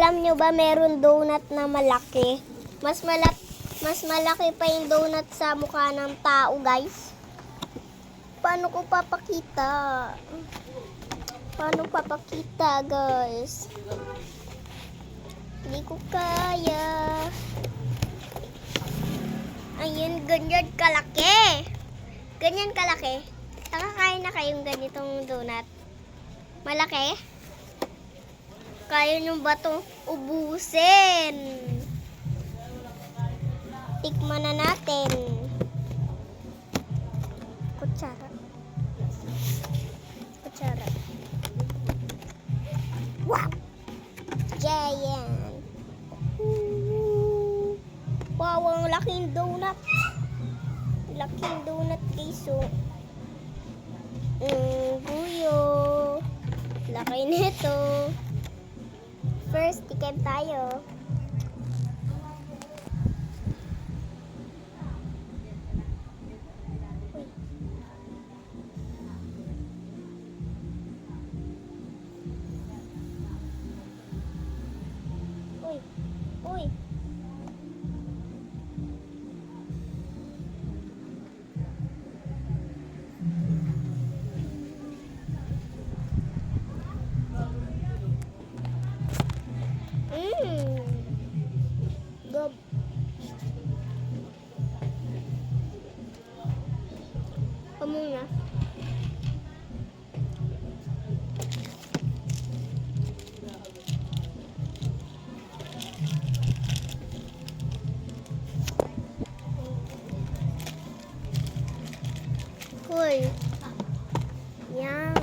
Alam nyo ba meron donut na malaki? Mas malaki pa yung donut sa mukha ng tao, guys. Paano ko papakita? Paano papakita, guys? Hindi ko kaya. Ayun, ganyan kalaki. Ganyan kalaki. Nakakain na kayong ganitong donut? Malaki? Kaya nyo ba itong ubusin? Tikman na natin. Kutsara. Kutsara. Wow! Giant! Wow, ang laking donut. Laking donut, guys. Guyo. Laki nito. First, tikim tayo. Uy. Uy. Gob. Muna. Hoy. Yan.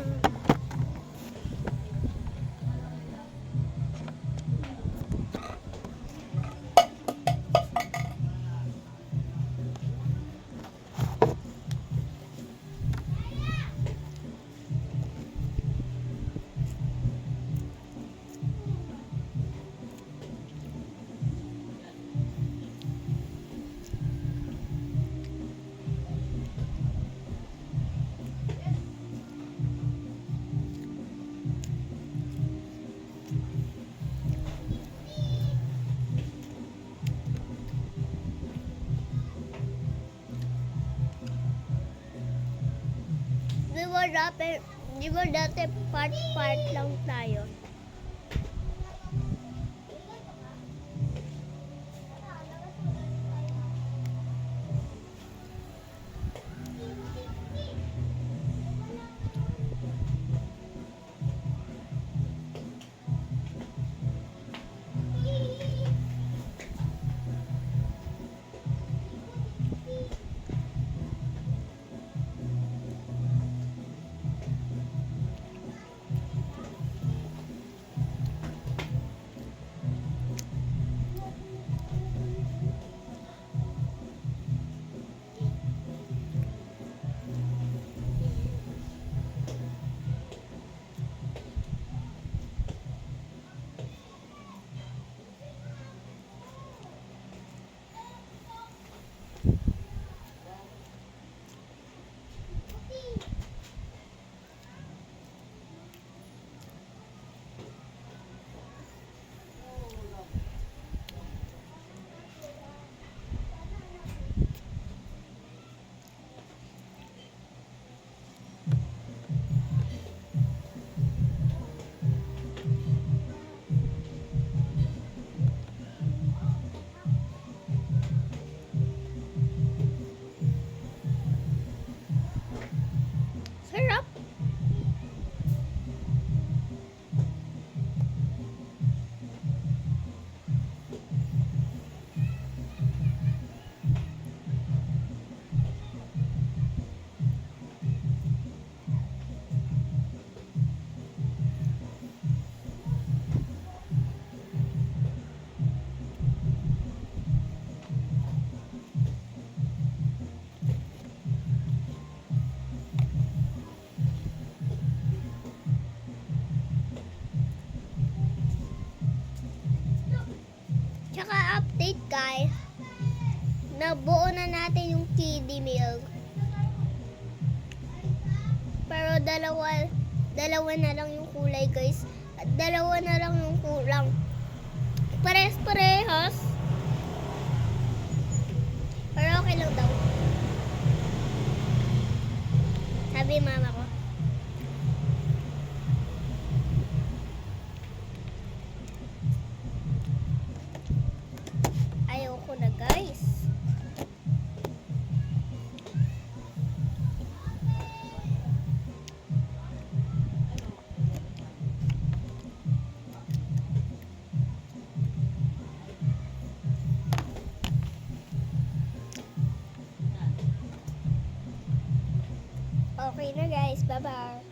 Di ba dati part lang tayo? Sarap. Tsaka update, guys. Nabuo na natin yung kiddie milk. Pero dalawa na lang yung kulay, guys. At dalawa na lang yung kulang. Pauwi na guys. Bye-bye.